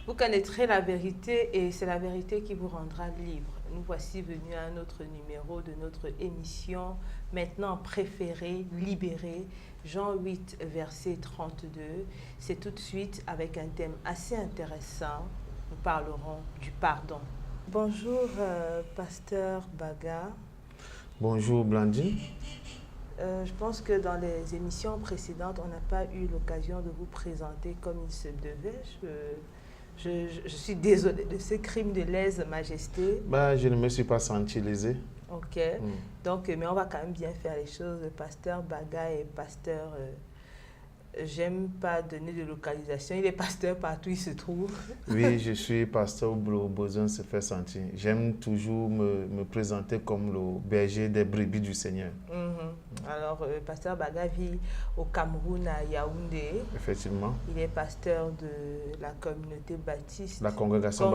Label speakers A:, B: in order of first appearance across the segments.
A: Vous connaîtrez la vérité et c'est la vérité qui vous rendra libre. Nous voici venus à un autre numéro de notre émission, maintenant préférée, libérée, Jean 8, verset 32. C'est tout de suite avec un thème assez intéressant. Nous parlerons du pardon. Bonjour, pasteur Baga.
B: Bonjour, Blandine.
A: Je pense que dans les émissions précédentes, on n'a pas eu l'occasion de vous présenter comme il se devait. Je suis désolée de ce crime de lèse-majesté.
B: Je ne me suis pas senti lésé.
A: Ok. Donc, mais on va quand même bien faire les choses. Le pasteur Baga et pasteur... j'aime pas donner de localisation. Il est pasteur partout où il se trouve.
B: Oui, je suis pasteur où besoin se fait sentir. J'aime toujours me présenter comme le berger des brebis du Seigneur.
A: Alors, pasteur Baga vit au Cameroun, à Yaoundé.
B: Effectivement.
A: Il est pasteur de la communauté baptiste.
B: La congrégation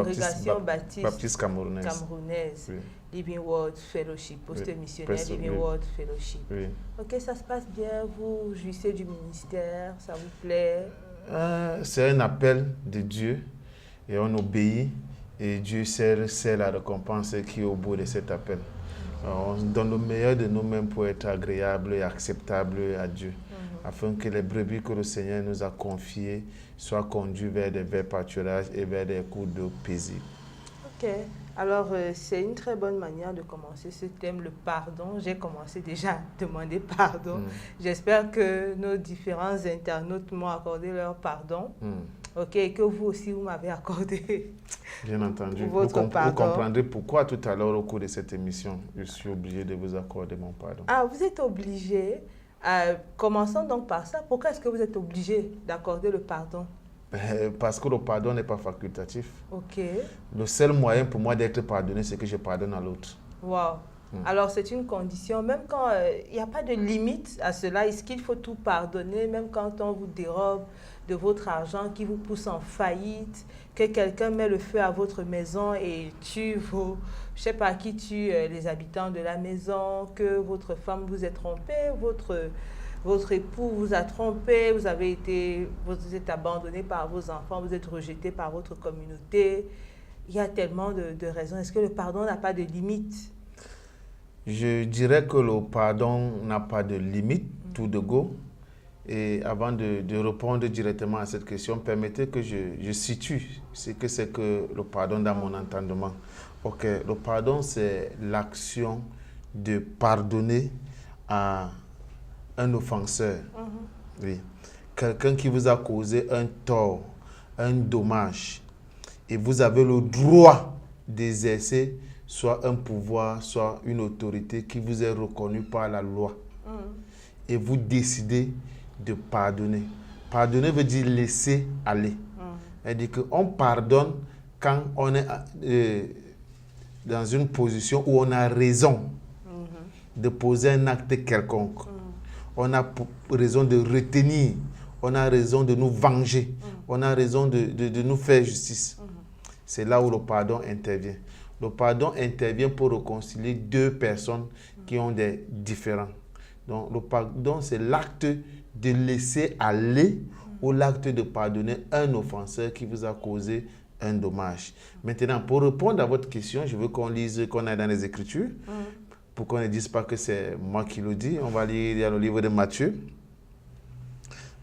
B: baptiste camerounaise.
A: Oui. Living Word Fellowship, poste missionnaire Living Word Fellowship.
B: Oui.
A: Ok, ça se passe bien, vous jouissez du ministère, ça vous plaît?
B: C'est un appel de Dieu et on obéit et Dieu sait la récompense qui est au bout de cet appel. On donne le meilleur de nous-mêmes pour être agréable et acceptable à Dieu, afin que les brebis que le Seigneur nous a confiées soient conduits vers des verts pâturages et vers des cours d'eau paisibles.
A: Ok. Alors, c'est une très bonne manière de commencer ce thème, le pardon. J'ai commencé déjà à demander pardon. J'espère que nos différents internautes m'ont accordé leur pardon. Ok, et que vous aussi, vous m'avez accordé.
B: Bien entendu.
A: Vous
B: comprendrez pourquoi tout à l'heure, au cours de cette émission, je suis obligé de vous accorder mon pardon.
A: Ah, vous êtes obligé. Commençons donc par ça. Pourquoi est-ce que vous êtes obligé d'accorder le pardon?
B: Parce que le pardon n'est pas facultatif.
A: Ok.
B: Le seul moyen pour moi d'être pardonné, c'est que je pardonne à l'autre.
A: Wow. Alors, c'est une condition. Même quand il n'y a pas de limite à cela, est-ce qu'il faut tout pardonner, même quand on vous dérobe de votre argent, qui vous pousse en faillite, que quelqu'un met le feu à votre maison et tue vos... Je ne sais pas qui tue les habitants de la maison, que votre femme vous ait trompé, votre époux vous a trompé, vous êtes abandonné par vos enfants, vous êtes rejeté par votre communauté. Il y a tellement de raisons. Est-ce que le pardon n'a pas de limite?
B: Je dirais que le pardon n'a pas de limite, tout de go. Et avant de répondre directement à cette question, permettez que je situe ce que c'est que le pardon dans mon entendement. Ok, le pardon, c'est l'action de pardonner à un offenseur, oui. Quelqu'un qui vous a causé un tort, un dommage, et vous avez le droit d'exercer soit un pouvoir, soit une autorité qui vous est reconnue par la loi. Et vous décidez de pardonner. Pardonner veut dire laisser aller. C'est-à-dire qu'on pardonne quand on est dans une position où on a raison de poser un acte quelconque. On a raison de retenir, on a raison de nous venger, on a raison de nous faire justice. C'est là où le pardon intervient. Le pardon intervient pour réconcilier deux personnes qui ont des différends. Donc le pardon, c'est l'acte de laisser aller ou l'acte de pardonner un offenseur qui vous a causé un dommage. Maintenant, pour répondre à votre question, je veux qu'on lise, qu'on aille dans les Écritures. Pour qu'on ne dise pas que c'est moi qui le dis, on va lire dans le livre de Matthieu.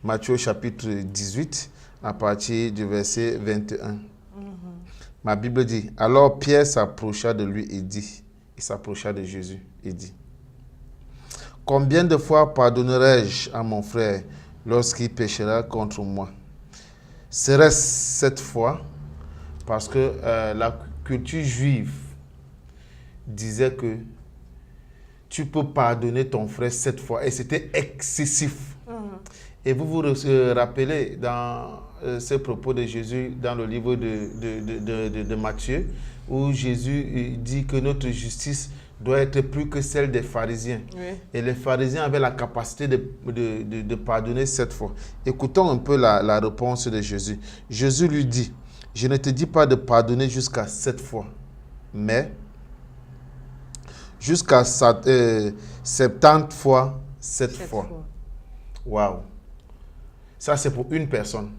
B: Matthieu chapitre 18, à partir du verset 21. Ma Bible dit, alors Pierre s'approcha de lui et dit, il s'approcha de Jésus et dit, combien de fois pardonnerai-je à mon frère lorsqu'il péchera contre moi? Serait-ce cette fois? Parce que la culture juive disait que tu peux pardonner ton frère 7 fois. Et c'était excessif. Et vous vous rappelez dans ces propos de Jésus dans le livre de Matthieu, où Jésus dit que notre justice doit être plus que celle des pharisiens.
A: Oui.
B: Et les pharisiens avaient la capacité de pardonner 7 fois. Écoutons un peu la réponse de Jésus. Jésus lui dit, je ne te dis pas de pardonner jusqu'à 7 fois, mais jusqu'à 70 fois 7 fois. Waouh! Ça, c'est pour une personne.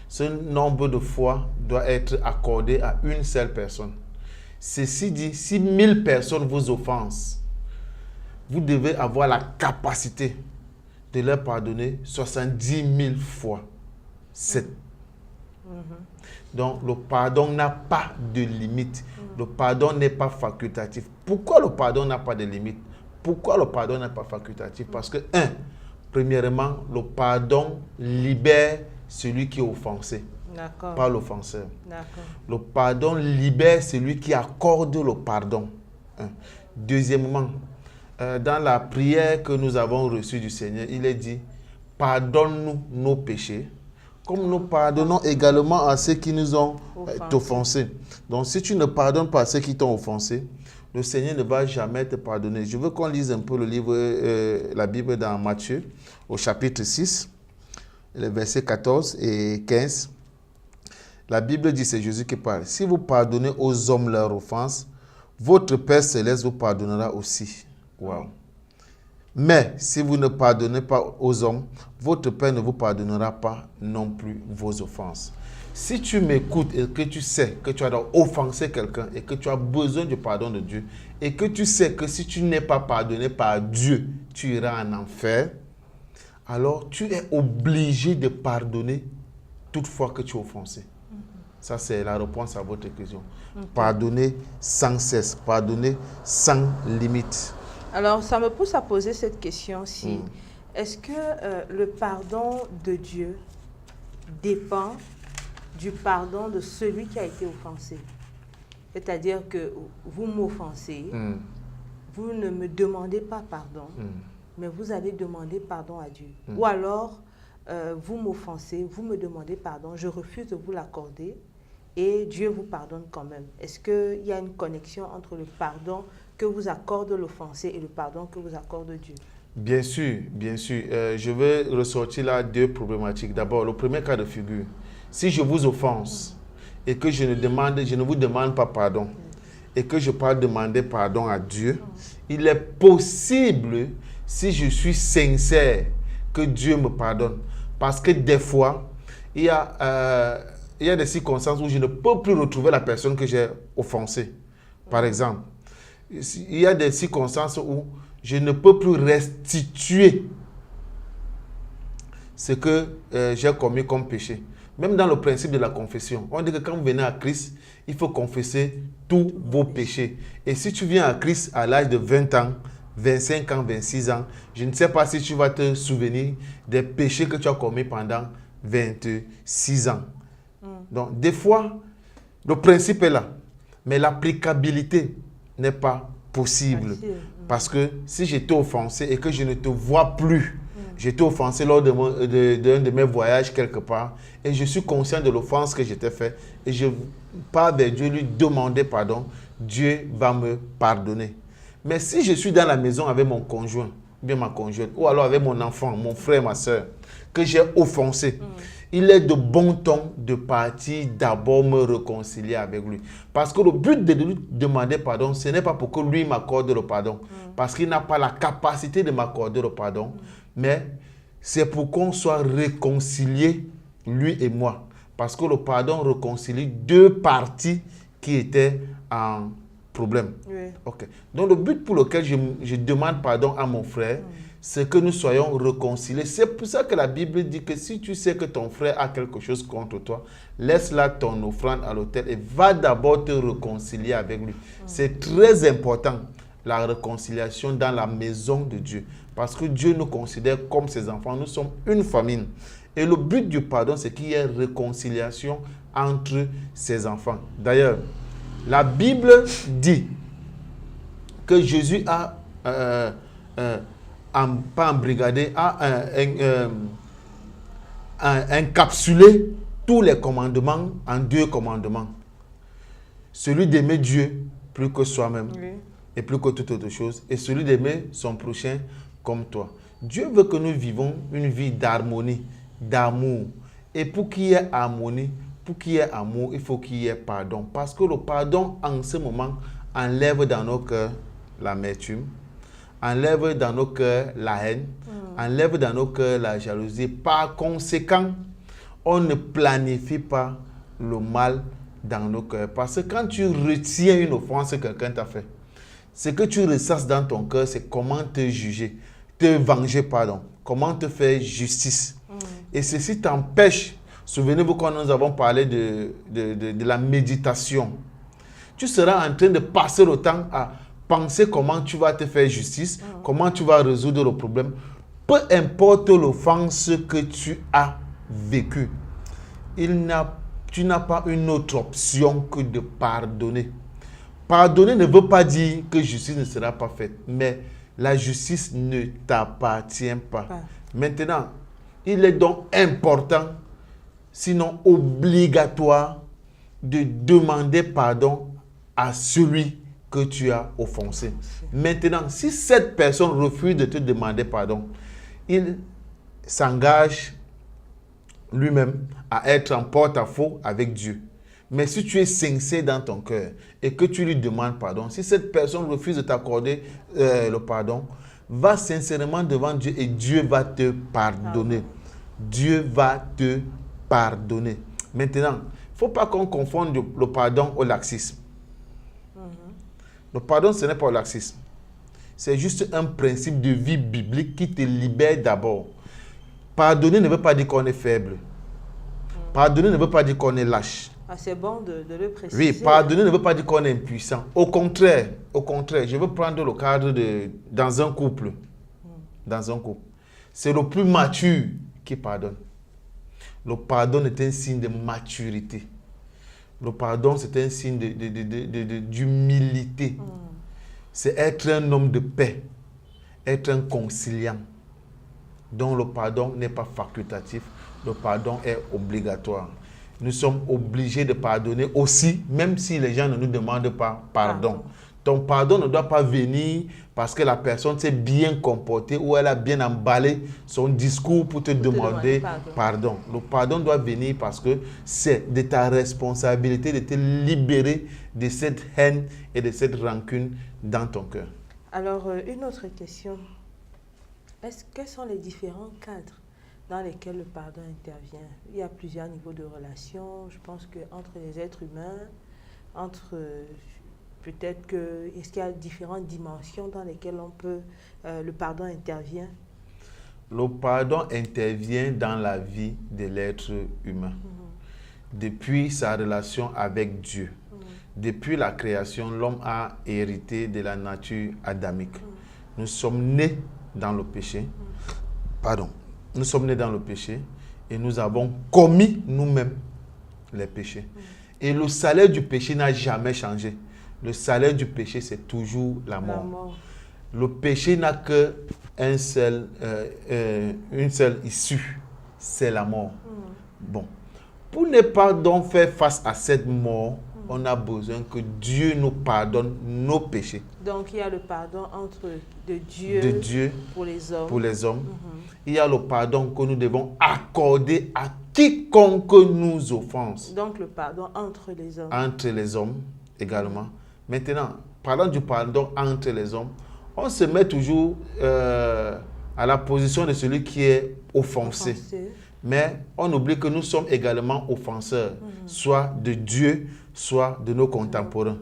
B: Ce nombre de fois doit être accordé à une seule personne. Ceci dit, si 1000 personnes vous offensent, vous devez avoir la capacité de leur pardonner 70 000 fois 7. Donc, le pardon n'a pas de limite. Le pardon n'est pas facultatif. Pourquoi le pardon n'a pas de limite? Pourquoi le pardon n'est pas facultatif? Parce que, premièrement, le pardon libère celui qui est offensé, pas l'offenseur. Le pardon libère celui qui accorde le pardon. Deuxièmement, dans la prière que nous avons reçue du Seigneur, il est dit, pardonne-nous nos péchés, comme nous pardonnons également à ceux qui nous ont offensés. Donc, si tu ne pardonnes pas à ceux qui t'ont offensé, le Seigneur ne va jamais te pardonner. Je veux qu'on lise un peu le livre, la Bible dans Matthieu, au chapitre 6, les versets 14 et 15. La Bible dit, c'est Jésus qui parle. Si vous pardonnez aux hommes leurs offenses, votre Père Céleste vous pardonnera aussi. Wow. Mais si vous ne pardonnez pas aux hommes, votre Père ne vous pardonnera pas non plus vos offenses. Si tu m'écoutes et que tu sais que tu as offensé quelqu'un et que tu as besoin du pardon de Dieu et que tu sais que si tu n'es pas pardonné par Dieu, tu iras en enfer, alors tu es obligé de pardonner toute fois que tu es offensé. Ça, c'est la réponse à votre question. Pardonner sans cesse, pardonner sans limite.
A: Alors, ça me pousse à poser cette question-ci. Est-ce que le pardon de Dieu dépend du pardon de celui qui a été offensé? C'est-à-dire que vous m'offensez, vous ne me demandez pas pardon, mais vous allez demander pardon à Dieu. Ou alors, vous m'offensez, vous me demandez pardon, je refuse de vous l'accorder et Dieu vous pardonne quand même. Est-ce qu'il y a une connexion entre le pardon que vous accorde l'offensé et le pardon que vous accorde Dieu?
B: Bien sûr, bien sûr. Je vais ressortir là 2 problématiques. D'abord, le premier cas de figure. Si je vous offense et que je ne vous demande pas pardon et que je peux demander pardon à Dieu, il est possible, si je suis sincère, que Dieu me pardonne. Parce que des fois, il y a des circonstances où je ne peux plus retrouver la personne que j'ai offensée. Par exemple, il y a des circonstances où je ne peux plus restituer ce que j'ai commis comme péché. Même dans le principe de la confession, on dit que quand vous venez à Christ, il faut confesser tous vos péchés. Et si tu viens à Christ à l'âge de 20 ans, 25 ans, 26 ans, je ne sais pas si tu vas te souvenir des péchés que tu as commis pendant 26 ans. Donc, des fois, le principe est là, mais l'applicabilité n'est pas possible. Parce que si j'étais offensé et que je ne te vois plus, j'étais offensé lors d'un de mes voyages quelque part et je suis conscient de l'offense que j'étais fait et je pars vers Dieu lui demander pardon, Dieu va me pardonner. Mais si je suis dans la maison avec mon conjoint, bien ma conjointe, ou alors avec mon enfant, mon frère, ma soeur, que j'ai offensé, il est de bon ton de partir d'abord me réconcilier avec lui. Parce que le but de lui demander pardon, ce n'est pas pour que lui m'accorde le pardon. Parce qu'il n'a pas la capacité de m'accorder le pardon. Mais c'est pour qu'on soit réconciliés, lui et moi. Parce que le pardon réconcilie 2 parties qui étaient en problème. Okay. Donc le but pour lequel je demande pardon à mon frère, c'est que nous soyons réconciliés. C'est pour ça que la Bible dit que si tu sais que ton frère a quelque chose contre toi, laisse là ton offrande à l'autel et va d'abord te réconcilier avec lui. C'est très important, la réconciliation dans la maison de Dieu. Parce que Dieu nous considère comme ses enfants. Nous sommes une famille. Et le but du pardon, c'est qu'il y ait réconciliation entre ses enfants. D'ailleurs, la Bible dit que Jésus a pas embrigadé, a encapsulé tous les commandements en 2 commandements. Celui d'aimer Dieu plus que soi-même
A: Oui.
B: et plus que toute autre chose, et celui d'aimer son prochain comme toi. Dieu veut que nous vivons une vie d'harmonie, d'amour. Et pour qu'il y ait harmonie, pour qu'il y ait amour, il faut qu'il y ait pardon. Parce que le pardon, en ce moment, enlève dans nos cœurs l'amertume, enlève dans nos cœurs la haine, enlève dans nos cœurs la jalousie. Par conséquent, on ne planifie pas le mal dans nos cœurs. Parce que quand tu retiens une offense que quelqu'un t'a fait, ce que tu ressasses dans ton cœur, c'est comment te juger, te venger, pardon, comment te faire justice. Et ceci t'empêche, souvenez-vous quand nous avons parlé de la méditation, tu seras en train de passer le temps à penser comment tu vas te faire justice, comment tu vas résoudre le problème. Peu importe l'offense que tu as vécue, tu n'as pas une autre option que de pardonner. Pardonner ne veut pas dire que justice ne sera pas faite, mais la justice ne t'appartient pas. Maintenant, il est donc important, sinon obligatoire, de demander pardon à celui que tu as offensé. Maintenant, si cette personne refuse de te demander pardon, il s'engage lui-même à être en porte-à-faux avec Dieu. Mais si tu es sincère dans ton cœur et que tu lui demandes pardon, si cette personne refuse de t'accorder le pardon, va sincèrement devant Dieu et Dieu va te pardonner. Dieu va te pardonner. Maintenant, il ne faut pas qu'on confonde le pardon au laxisme. Le pardon, ce n'est pas le laxisme. C'est juste un principe de vie biblique qui te libère d'abord. Pardonner ne veut pas dire qu'on est faible. Pardonner ne veut pas dire qu'on est lâche.
A: Ah, c'est bon de le préciser.
B: Oui, pardonner ne veut pas dire qu'on est impuissant. Au contraire, je veux prendre le cadre dans un couple. Dans un couple. C'est le plus mature qui pardonne. Le pardon est un signe de maturité. Le pardon, c'est un signe d'humilité. C'est être un homme de paix, être un conciliant. Donc le pardon n'est pas facultatif, le pardon est obligatoire. Nous sommes obligés de pardonner aussi, même si les gens ne nous demandent pas pardon. Ton pardon ne doit pas venir parce que la personne s'est bien comportée ou elle a bien emballé son discours pour te demander pardon. Le pardon doit venir parce que c'est de ta responsabilité de te libérer de cette haine et de cette rancune dans ton cœur.
A: Alors, une autre question. Quels sont les différents cadres dans lesquels le pardon intervient? Il y a plusieurs niveaux de relations. Je pense qu'entre les êtres humains, peut-être que est-ce qu'il y a différentes dimensions dans lesquelles le pardon intervient?
B: Le pardon intervient dans la vie de l'être humain. Depuis sa relation avec Dieu. Depuis la création, l'homme a hérité de la nature adamique. Nous sommes nés dans le péché. Nous sommes nés dans le péché et nous avons commis nous-mêmes les péchés. Et le salaire du péché n'a jamais changé. Le salaire du péché, c'est toujours la mort. Le péché n'a qu'une seule issue, c'est la mort. Bon. Pour ne pas donc faire face à cette mort, on a besoin que Dieu nous pardonne nos péchés. Donc, il y a le pardon de Dieu pour les hommes. Il y a le pardon que nous devons accorder à quiconque nous offense. Donc, le pardon entre les hommes. Entre les hommes également. Maintenant, parlant du pardon entre les hommes, on se met toujours à la position de celui qui est offensé. Mais on oublie que nous sommes également offenseurs, soit de Dieu, soit de nos contemporains.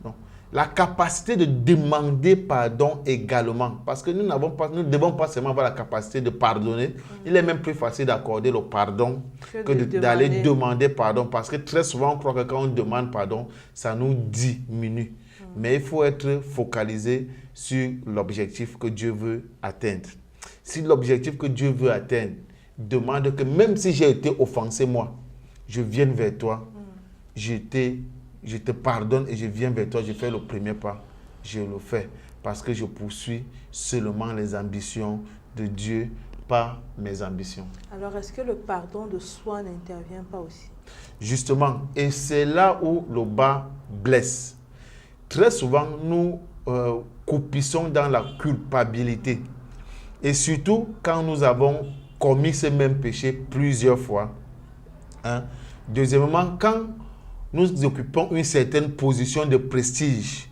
B: Donc, la capacité de demander pardon également, parce que nous ne devons pas seulement avoir la capacité de pardonner, il est même plus facile d'accorder le pardon que d'aller demander pardon, parce que très souvent on croit que quand on demande pardon, ça nous diminue. Mais il faut être focalisé sur l'objectif que Dieu veut atteindre. Si l'objectif que Dieu veut atteindre demande que même si j'ai été offensé moi, je vienne vers toi, je te pardonne et je viens vers toi, je fais le premier pas, je le fais parce que je poursuis seulement les ambitions de Dieu, pas mes ambitions. Alors, est-ce que le pardon de soi n'intervient pas aussi? Justement, et c'est là où le bas blesse. très souvent, nous coupissons dans la culpabilité. Et surtout, quand nous avons commis ce même péché plusieurs fois. Hein. Deuxièmement, quand nous occupons une certaine position de prestige,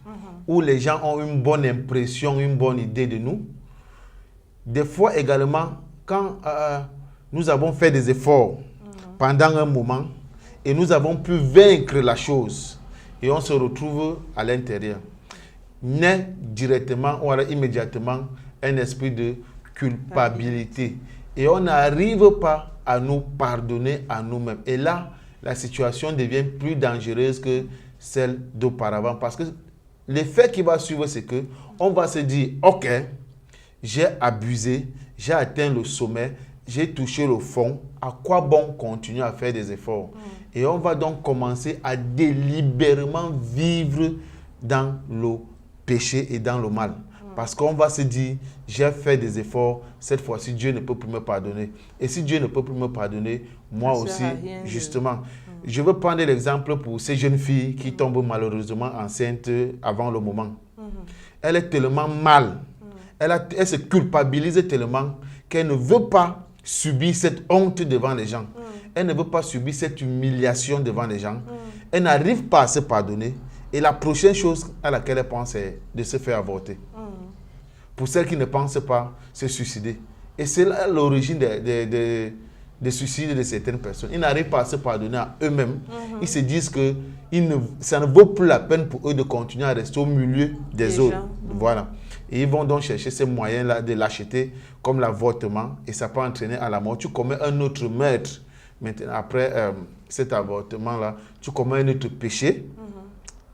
B: où les gens ont une bonne impression, une bonne idée de nous. Des fois également, quand nous avons fait des efforts pendant un moment et nous avons pu vaincre la chose et on se retrouve à l'intérieur, naît directement ou immédiatement un esprit de culpabilité. Et on n'arrive pas à nous pardonner à nous-mêmes. Et là, la situation devient plus dangereuse que celle d'auparavant parce que l'effet qui va suivre, c'est que on va se dire, ok, j'ai abusé, j'ai atteint le sommet, j'ai touché le fond, à quoi bon continuer à faire des efforts? Et on va donc commencer à délibérément vivre dans le péché et dans le mal. Parce qu'on va se dire, j'ai fait des efforts, cette fois-ci, Dieu ne peut plus me pardonner. Et si Dieu ne peut plus me pardonner, moi aussi, justement. Je veux prendre l'exemple pour ces jeunes filles qui tombent malheureusement enceintes avant le moment. Elle est tellement mal, elle se culpabilise tellement qu'elle ne veut pas subir cette honte devant les gens. Elle ne veut pas subir cette humiliation devant les gens. Elle n'arrive pas à se pardonner. Et la prochaine chose à laquelle elle pense est de se faire avorter. Pour celles qui ne pensent pas se suicider. Et c'est là l'origine des suicides de certaines personnes. Ils n'arrivent pas à se pardonner à eux-mêmes. Ils se disent que ça ne vaut plus la peine pour eux de continuer à rester au milieu des autres. Voilà. Et ils vont donc chercher ces moyens-là de l'acheter, comme l'avortement, et ça peut entraîner à la mort. Tu commets un autre meurtre. Maintenant, après cet avortement-là, tu commets un autre péché.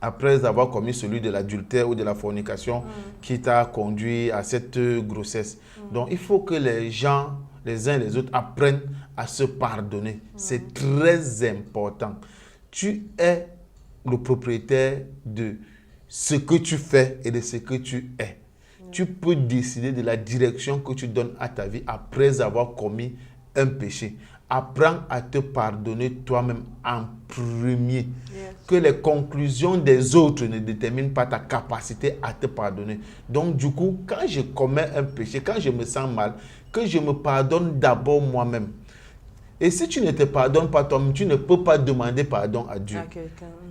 B: Après avoir commis celui de l'adultère ou de la fornication qui t'a conduit à cette grossesse. Donc, il faut que les gens, les uns et les autres, apprennent à se pardonner. C'est très important. Tu es le propriétaire de ce que tu fais et de ce que tu es. Tu peux décider de la direction que tu donnes à ta vie après avoir commis un péché. Apprends à te pardonner toi-même en premier. Que les conclusions des autres ne déterminent pas ta capacité à te pardonner. Donc, du coup, quand je commets un péché, quand je me sens mal, que je me pardonne d'abord moi-même. Et si tu ne te pardonnes pas toi-même, tu ne peux pas demander pardon à Dieu.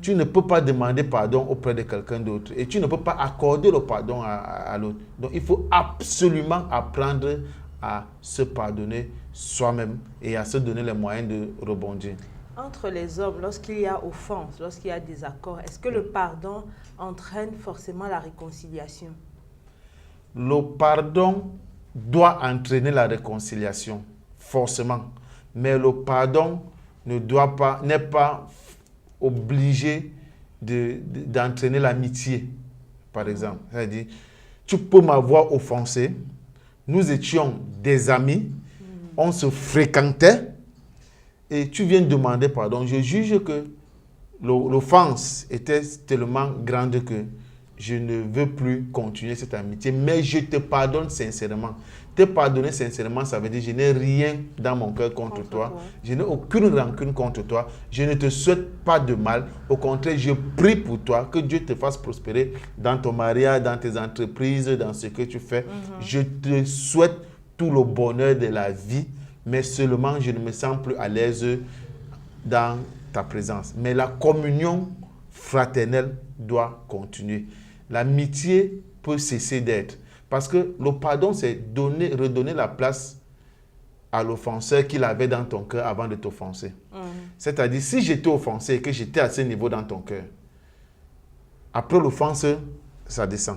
B: Tu ne peux pas demander pardon auprès de quelqu'un d'autre. Et tu ne peux pas accorder le pardon à l'autre. Donc, il faut absolument apprendre à se pardonner soi-même et à se donner les moyens de rebondir.
A: Entre les hommes, lorsqu'il y a offense, lorsqu'il y a désaccord, est-ce que le pardon entraîne forcément la réconciliation?
B: Le pardon doit entraîner la réconciliation, forcément. Mais le pardon n'est pas obligé d'entraîner l'amitié, par exemple. C'est-à-dire, tu peux m'avoir offensé, nous étions des amis, on se fréquentait, et tu viens demander pardon. Je juge que l'offense était tellement grande que je ne veux plus continuer cette amitié, mais je te pardonne sincèrement. Te pardonner sincèrement, ça veut dire je n'ai rien dans mon cœur contre toi. Je n'ai aucune rancune contre toi. Je ne te souhaite pas de mal. Au contraire, je prie pour toi, que Dieu te fasse prospérer dans ton mariage, dans tes entreprises, dans ce que tu fais. Je te souhaite tout le bonheur de la vie, mais seulement je ne me sens plus à l'aise dans ta présence. Mais la communion fraternelle doit continuer. L'amitié peut cesser d'être. Parce que le pardon, c'est redonner la place à l'offenseur qu'il avait dans ton cœur avant de t'offenser. C'est-à-dire, si j'étais offensé et que j'étais à ce niveau dans ton cœur, après l'offense, ça descend.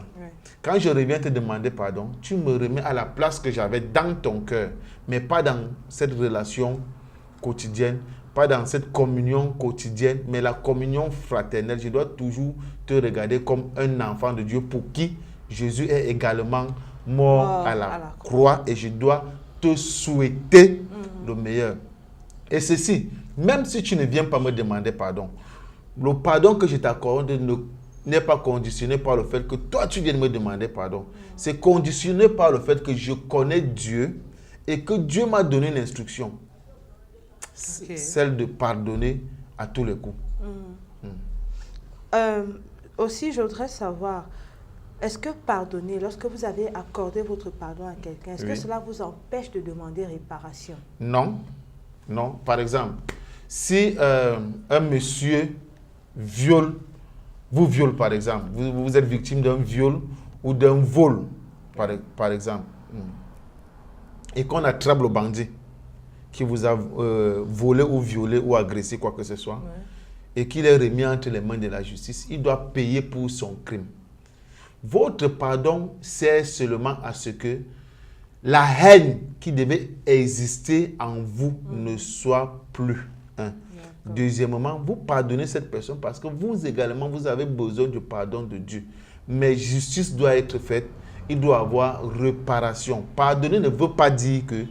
B: Quand je reviens te demander pardon, tu me remets à la place que j'avais dans ton cœur, mais pas dans cette relation quotidienne, pas dans cette communion quotidienne, mais la communion fraternelle. Je dois toujours te regarder comme un enfant de Dieu pour qui Jésus est également mort à la croix et je dois te souhaiter le meilleur. Et ceci, même si tu ne viens pas me demander pardon, le pardon que je t'accorde n'est pas conditionné par le fait que toi tu viennes me demander pardon. C'est conditionné par le fait que je connais Dieu et que Dieu m'a donné une instruction. Celle de pardonner à tous les coups.
A: aussi, je voudrais savoir, est-ce que pardonner, lorsque vous avez accordé votre pardon à quelqu'un, est-ce que cela vous empêche de demander réparation?
B: Non, non. Par exemple, si un monsieur vous viole par exemple, vous êtes victime d'un viol ou d'un vol, par exemple, et qu'on attrape le bandit qui vous a volé ou violé ou agressé, quoi que ce soit, et qu'il est remis entre les mains de la justice, il doit payer pour son crime. Votre pardon sert seulement à ce que la haine qui devait exister en vous ne soit plus. Deuxièmement, vous pardonnez cette personne parce que vous également, vous avez besoin du pardon de Dieu. Mais justice doit être faite, il doit y avoir réparation. Pardonner ne veut pas dire que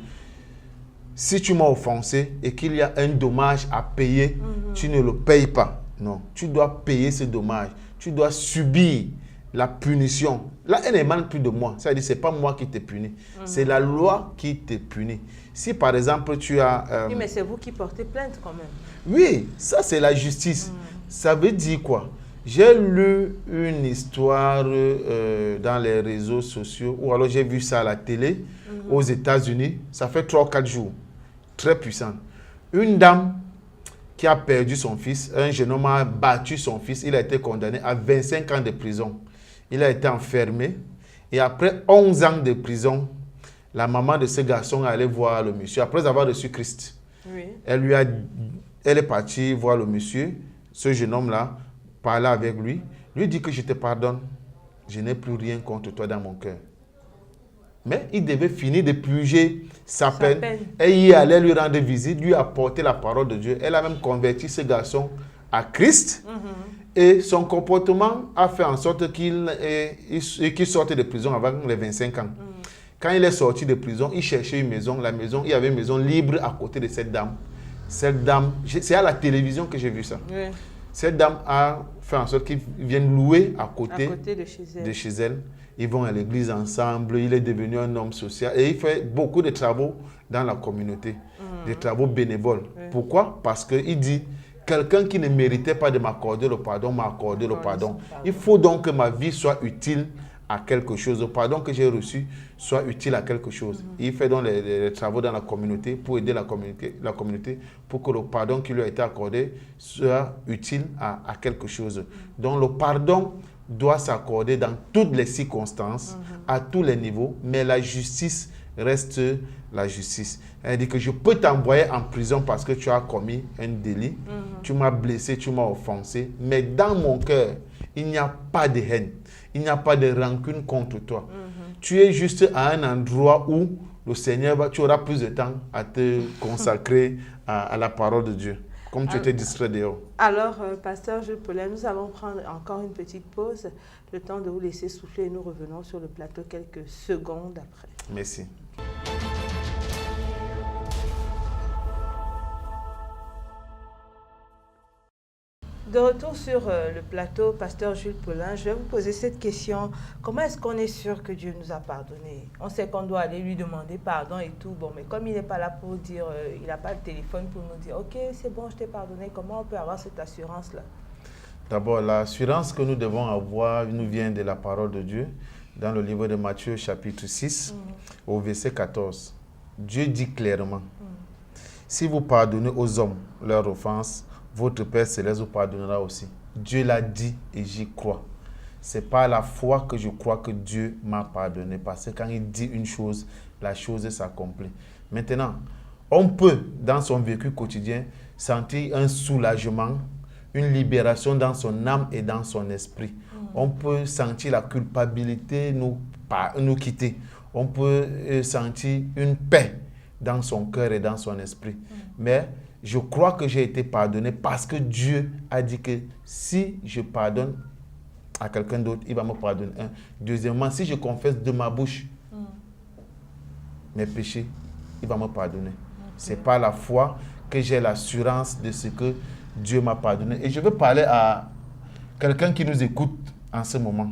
B: si tu m'as offensé et qu'il y a un dommage à payer, tu ne le payes pas. Non, tu dois payer ce dommage. Tu dois subir la punition. Là, elle n'émane plus de moi. C'est-à-dire, ce n'est pas moi qui t'ai puni. C'est la loi qui te punit. Si, par exemple, tu as...
A: Oui, mais c'est vous qui portez plainte quand même.
B: Oui, ça, c'est la justice. Ça veut dire quoi? J'ai lu une histoire dans les réseaux sociaux, ou alors j'ai vu ça à la télé, aux États-Unis. Ça fait 3-4 jours. Très puissant. Une dame qui a perdu son fils, un jeune homme a battu son fils, il a été condamné à 25 ans de prison. Il a été enfermé et après 11 ans de prison, la maman de ce garçon est allée voir le monsieur après avoir reçu Christ.
A: Oui.
B: Elle est partie voir le monsieur, ce jeune homme-là, parler avec lui, lui dit que je te pardonne, je n'ai plus rien contre toi dans mon cœur. Mais il devait finir de purger sa peine. Et il allait lui rendre visite, lui apporter la parole de Dieu. Elle a même converti ce garçon à Christ. Et son comportement a fait en sorte qu'il sorte de prison avant les 25 ans. Quand il est sorti de prison, il cherchait une maison. Il y avait une maison libre à côté de cette dame. Cette dame, c'est à la télévision que j'ai vu ça. Oui. Cette dame a fait en sorte qu'ils viennent louer à côté de chez elle. Ils vont à l'église ensemble. Il est devenu un homme social. Et il fait beaucoup de travaux dans la communauté. Des travaux bénévoles. Oui. Pourquoi? Parce qu'il dit, quelqu'un qui ne méritait pas de m'accorder le pardon m'a accordé le pardon. Il faut donc que ma vie soit utile à quelque chose. Le pardon que j'ai reçu soit utile à quelque chose. Il fait donc les travaux dans la communauté pour aider la communauté pour que le pardon qui lui a été accordé soit utile à quelque chose. Donc le pardon doit s'accorder dans toutes les circonstances, à tous les niveaux, mais la justice reste la justice. Elle dit que je peux t'envoyer en prison parce que tu as commis un délit, tu m'as blessé, tu m'as offensé, mais dans mon cœur, il n'y a pas de haine, il n'y a pas de rancune contre toi. Tu es juste à un endroit où le Seigneur, tu auras plus de temps à te consacrer à la parole de Dieu. Comme tu étais distrait dehors.
A: Alors, Pasteur Jules Paulin, nous allons prendre encore une petite pause, le temps de vous laisser souffler et nous revenons sur le plateau quelques secondes après.
B: Merci.
A: De retour sur le plateau, Pasteur Jules Paulin, je vais vous poser cette question. Comment est-ce qu'on est sûr que Dieu nous a pardonné? On sait qu'on doit aller lui demander pardon et tout, bon, mais comme il n'est pas là pour dire, il n'a pas le téléphone pour nous dire, ok, c'est bon, je t'ai pardonné, comment on peut avoir cette assurance-là?
B: D'abord, l'assurance que nous devons avoir nous vient de la parole de Dieu. Dans le livre de Matthieu, chapitre 6, au verset 14, Dieu dit clairement, si vous pardonnez aux hommes leurs offenses, votre Père Céleste vous pardonnera aussi. Dieu l'a dit et j'y crois. C'est par la foi que je crois que Dieu m'a pardonné. Parce que quand il dit une chose, la chose s'accomplit. Maintenant, on peut, dans son vécu quotidien, sentir un soulagement, une libération dans son âme et dans son esprit. On peut sentir la culpabilité nous quitter. On peut sentir une paix dans son cœur et dans son esprit. Mais je crois que j'ai été pardonné parce que Dieu a dit que si je pardonne à quelqu'un d'autre, il va me pardonner. Deuxièmement, si je confesse de ma bouche mes péchés, il va me pardonner. C'est par la foi que j'ai l'assurance de ce que Dieu m'a pardonné. Et je veux parler à quelqu'un qui nous écoute en ce moment,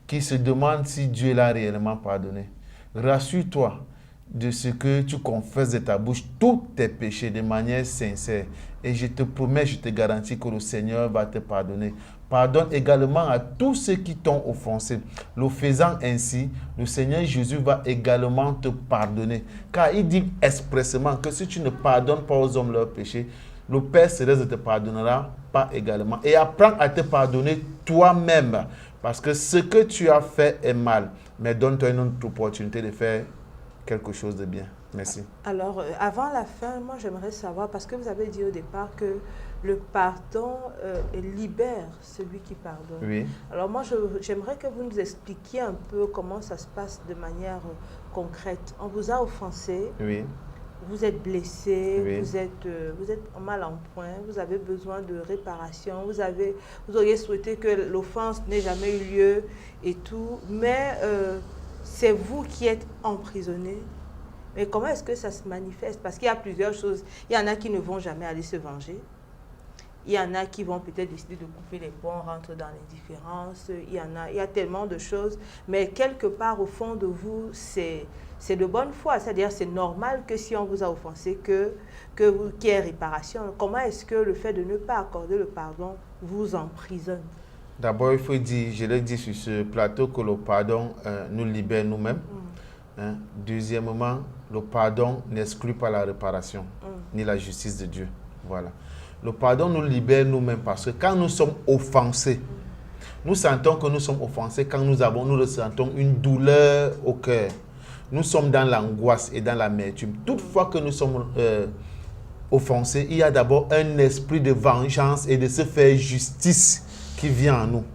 B: qui se demande si Dieu l'a réellement pardonné. Rassure-toi, de ce que tu confesses de ta bouche tous tes péchés de manière sincère. Et je te promets, je te garantis que le Seigneur va te pardonner. Pardonne également à tous ceux qui t'ont offensé. Le faisant ainsi, le Seigneur Jésus va également te pardonner. Car il dit expressément que si tu ne pardonnes pas aux hommes leurs péchés, le Père Céleste ne te pardonnera pas également. Et apprends à te pardonner toi-même. Parce que ce que tu as fait est mal. Mais donne-toi une autre opportunité de faire quelque chose de bien. Merci.
A: Alors, avant la fin, moi j'aimerais savoir, parce que vous avez dit au départ que le pardon libère celui qui pardonne.
B: Oui.
A: Alors moi, j'aimerais que vous nous expliquiez un peu comment ça se passe de manière concrète. On vous a offensé,
B: Oui.
A: vous êtes blessé,
B: Oui.
A: vous êtes mal en point, vous avez besoin de réparation, vous auriez souhaité que l'offense n'ait jamais eu lieu et tout, mais c'est vous qui êtes emprisonné. Mais comment est-ce que ça se manifeste? Parce qu'il y a plusieurs choses. Il y en a qui ne vont jamais aller se venger. Il y en a qui vont peut-être décider de couper les ponts, rentrer dans l'indifférence. Il y a tellement de choses. Mais quelque part, au fond de vous, c'est de bonne foi. C'est-à-dire, c'est normal que si on vous a offensé, qu'il y ait réparation. Comment est-ce que le fait de ne pas accorder le pardon vous emprisonne?
B: D'abord, il faut dire, je l'ai dit sur ce plateau, que le pardon nous libère nous-mêmes. Hein. Deuxièmement, le pardon n'exclut pas la réparation, ni la justice de Dieu. Voilà. Le pardon nous libère nous-mêmes parce que quand nous sommes offensés, nous sentons que nous sommes offensés quand nous ressentons une douleur au cœur. Nous sommes dans l'angoisse et dans l'amertume. Toutefois que nous sommes offensés, il y a d'abord un esprit de vengeance et de se faire justice qui vient en nous.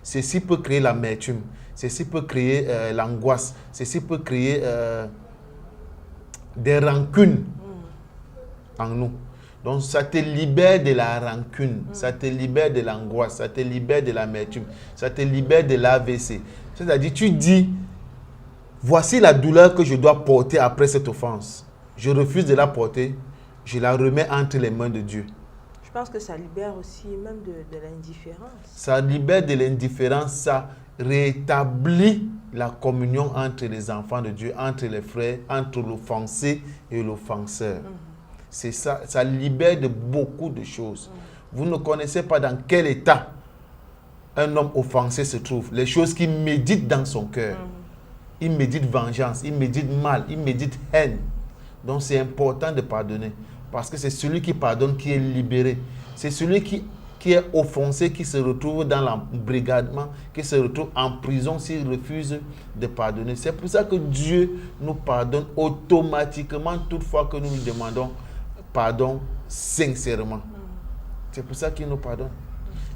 B: Ceci peut créer l'amertume. Ceci peut créer l'angoisse. Ceci peut créer des rancunes en nous. Donc, ça te libère de la rancune, ça te libère de l'angoisse, ça te libère de l'amertume, ça te libère de l'AVC. C'est-à-dire, tu dis, voici la douleur que je dois porter après cette offense. Je refuse de la porter, je la remets entre les mains de Dieu.
A: Je pense que ça libère aussi même de l'indifférence. Ça
B: libère de l'indifférence, ça rétablit la communion entre les enfants de Dieu, entre les frères, entre l'offensé et l'offenseur. C'est ça, ça libère de beaucoup de choses. Vous ne connaissez pas dans quel état un homme offensé se trouve. Les choses qu'il médite dans son cœur. Il médite vengeance, il médite mal, il médite haine. Donc c'est important de pardonner. Parce que c'est celui qui pardonne qui est libéré. C'est celui qui est offensé, qui se retrouve dans l'embrigadement, qui se retrouve en prison s'il refuse de pardonner. C'est pour ça que Dieu nous pardonne automatiquement toutefois que nous lui demandons pardon sincèrement. C'est pour ça qu'il nous pardonne.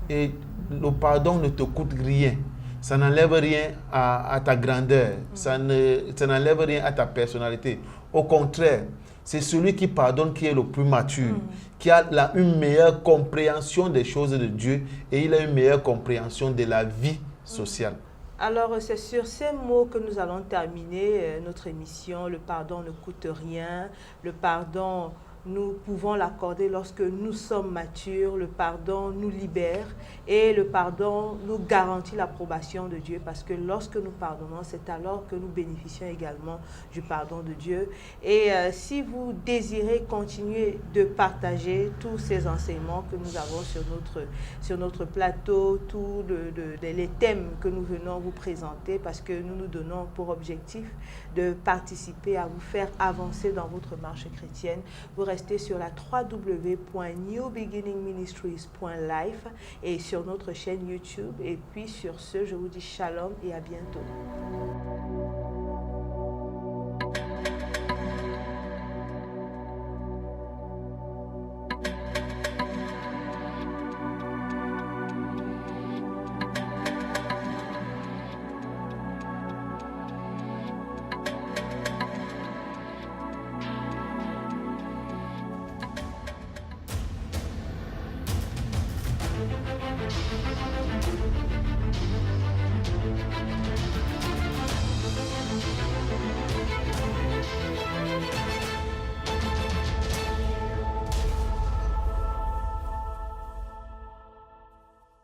B: Et le pardon ne te coûte rien. Ça n'enlève rien à ta grandeur. Ça n'enlève rien à ta personnalité. Au contraire, c'est celui qui pardonne qui est le plus mature, qui a une meilleure compréhension des choses de Dieu et il a une meilleure compréhension de la vie sociale.
A: Alors, c'est sur ces mots que nous allons terminer notre émission. Le pardon ne coûte rien. Le pardon, nous pouvons l'accorder lorsque nous sommes matures. Le pardon nous libère et le pardon nous garantit l'approbation de Dieu parce que lorsque nous pardonnons, c'est alors que nous bénéficions également du pardon de Dieu. Et si vous désirez continuer de partager tous ces enseignements que nous avons sur notre plateau, tous les thèmes que nous venons vous présenter parce que nous nous donnons pour objectif de participer à vous faire avancer dans votre marche chrétienne, vous restez sur la www.newbeginningministries.life et sur notre chaîne YouTube. Et puis sur ce, je vous dis shalom et à bientôt.